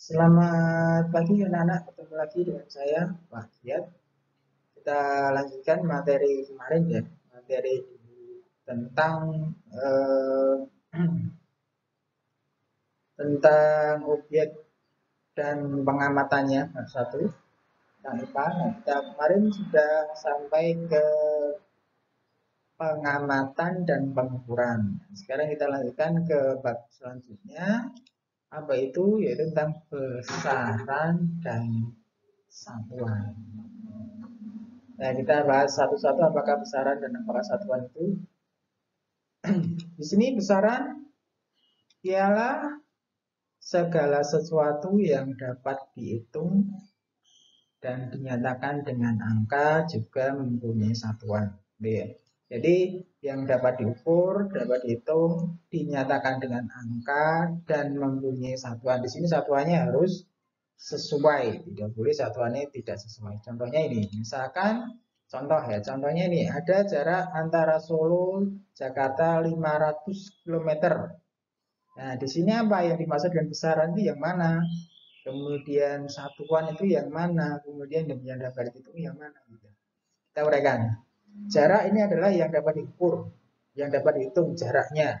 Selamat pagi anak-anak, ketemu lagi dengan saya Pak Giat. Kita lanjutkan materi kemarin ya, materi tentang eh, tentang objek dan pengamatannya satu tentang IPA. Nah, kita kemarin sudah sampai ke pengamatan dan pengukuran. Sekarang kita lanjutkan ke bab selanjutnya, apa itu? Yaitu tentang besaran dan satuan. Nah, kita bahas satu-satu apakah besaran dan apakah satuan itu. Di sini besaran ialah segala sesuatu yang dapat dihitung dan dinyatakan dengan angka juga mempunyai satuan. Jadi yang dapat diukur, dapat dihitung, dinyatakan dengan angka dan mempunyai satuan. Di sini satuannya harus sesuai, tidak boleh satuannya tidak sesuai. Contohnya ini, misalkan contohnya ini ada jarak antara Solo Jakarta 500 km. Nah, di sini apa yang dimaksud dengan besaran itu yang mana? Kemudian satuan itu yang mana? Kemudian yang dapat dihitung yang mana? Kita uraikan. Jarak ini adalah yang dapat diukur, yang dapat dihitung jaraknya,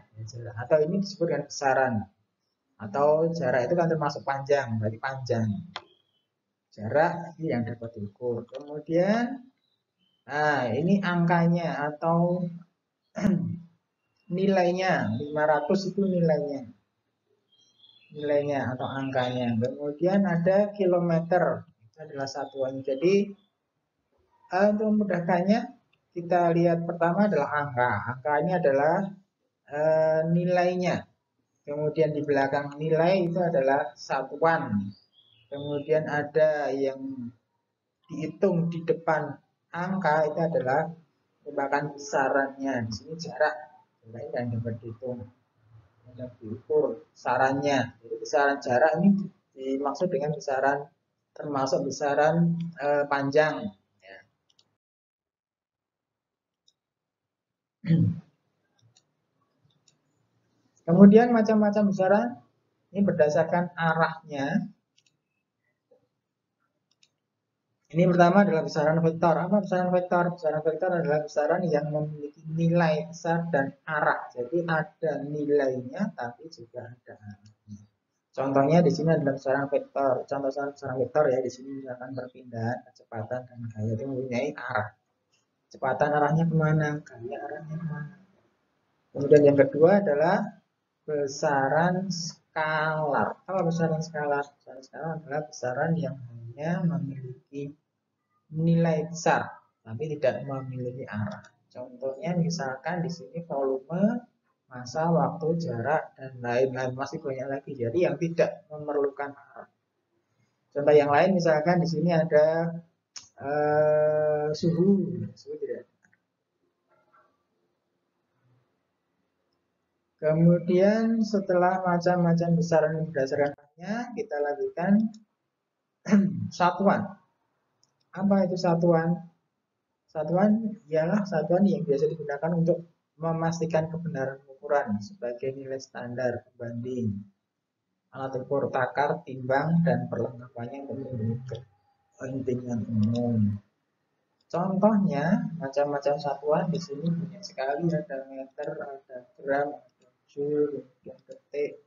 atau ini disebut dengan besaran. Atau jarak itu kan termasuk panjang, berarti panjang. Jarak ini yang dapat diukur. Kemudian, nah ini angkanya atau nilainya, 500 itu nilainya atau angkanya. Kemudian ada kilometer, itu adalah satuan. Jadi untuk memudahkannya, kita lihat pertama adalah angka. Angka ini adalah nilainya. Kemudian di belakang nilai itu adalah satuan. Kemudian ada yang dihitung di depan angka itu adalah merupakan besarannya. Di sini jarak yang dapat dihitung, yang diukur besarannya. Jadi besaran jarak ini dimaksud dengan besaran termasuk besaran panjang. Ya. Kemudian macam-macam besaran ini berdasarkan arahnya. Ini pertama adalah besaran vektor. Apa besaran vektor? Besaran vektor adalah besaran yang memiliki nilai besar dan arah. Jadi ada nilainya tapi juga ada arahnya. Contohnya di sini adalah besaran vektor. Contoh besaran vektor ya, di sini misalkan perpindahan, kecepatan dan gaya itu mempunyai arah. Kecepatan arahnya kemana? Gaya arahnya kemana? Kemudian yang kedua adalah besaran skalar. Apa besaran skalar? Besaran skalar adalah besaran yang hanya memiliki nilai besar, tapi tidak memiliki arah. Contohnya misalkan di sini volume, masa, waktu, jarak, dan lain-lain masih banyak lagi. Jadi yang tidak memerlukan arah. Contoh yang lain misalkan di sini ada suhu tidak. Kemudian setelah macam-macam besaran berdasarkannya, kita lanjutkan satuan. Apa itu satuan? Satuan ialah satuan yang biasa digunakan untuk memastikan kebenaran ukuran sebagai nilai standar pembanding, alat ukur takar, timbang, dan perlengkapannya untuk kepentingan umum. Contohnya macam-macam satuan di sini banyak sekali, ada meter, ada gram, ada joule, ada detik,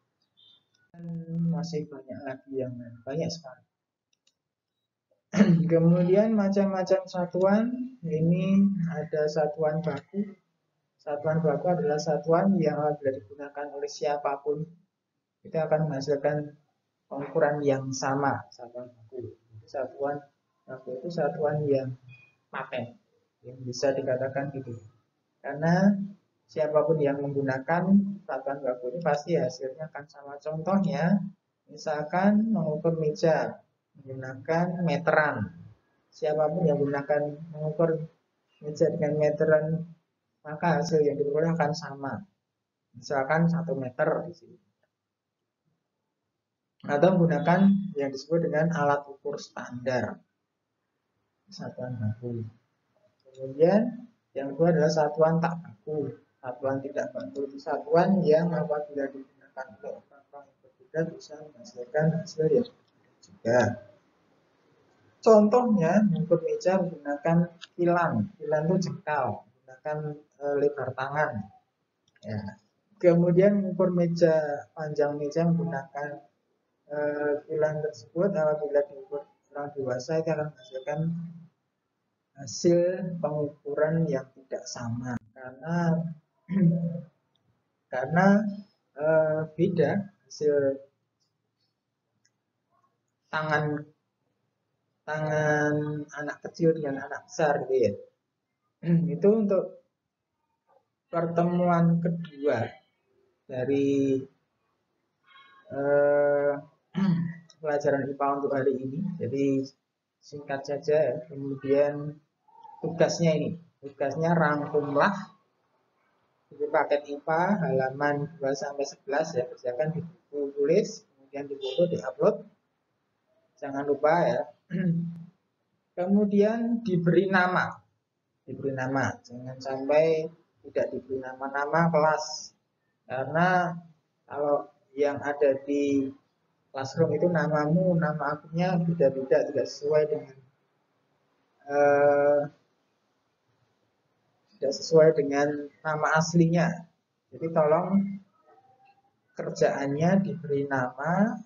dan masih banyak lagi yang banyak sekali. Kemudian macam-macam satuan, ini ada satuan baku. Satuan baku adalah satuan yang apabila digunakan oleh siapapun itu akan menghasilkan ukuran yang sama. Satuan baku. Satuan baku itu satuan yang paten, yang bisa dikatakan gitu. Karena siapapun yang menggunakan satuan baku ini pasti hasilnya akan sama. Contohnya, misalkan mengukur meja menggunakan meteran. Siapapun yang menggunakan mengukur meja dengan meteran, maka hasil yang diperoleh akan sama. Misalkan 1 meter di sini. Atau menggunakan yang disebut dengan alat ukur standar. Satuan baku. Kemudian yang kedua adalah satuan tak baku. Satuan tidak baku itu satuan yang apabila digunakan oleh orang yang berbeda bisa menghasilkan hasil yang juga. Contohnya mengukur meja menggunakan kilan. Kilan itu jengkal, menggunakan lebar tangan. Ya. Kemudian mengukur meja, panjang meja menggunakan kilan tersebut apabila diukur orang dewasa itu akan menghasilkan hasil pengukuran yang tidak sama karena beda hasil tangan anak kecil dengan anak besar gitu ya. Itu untuk pertemuan kedua dari pelajaran IPA untuk hari ini. Jadi singkat saja. Kemudian tugasnya rangkumlah di paket IPA halaman 2-11 ya, kerjakan di buku tulis, kemudian di foto, diupload. Jangan lupa ya. Kemudian diberi nama. Jangan sampai tidak diberi nama-nama kelas. Karena kalau yang ada di classroom itu namamu, nama akunnya beda-beda, tidak sesuai dengan nama aslinya. Jadi tolong kerjaannya diberi nama,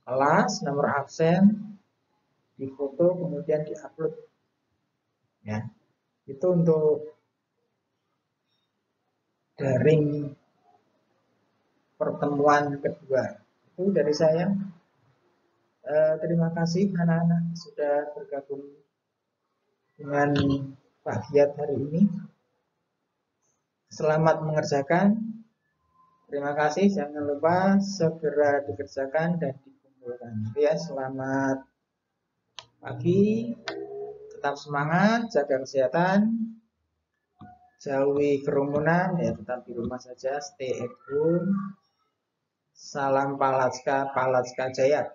kelas, nomor absen, difoto, kemudian diupload. Ya, itu untuk daring pertemuan kedua. Itu dari saya. Terima kasih anak-anak sudah bergabung dengan Pak Giat hari ini. Selamat mengerjakan. Terima kasih. Jangan lupa segera dikerjakan dan dikumpulkan. Ya, selamat pagi. Tetap semangat, jaga kesehatan, jauhi kerumunan, ya tetap di rumah saja, stay at home. Salam Palaska Jaya.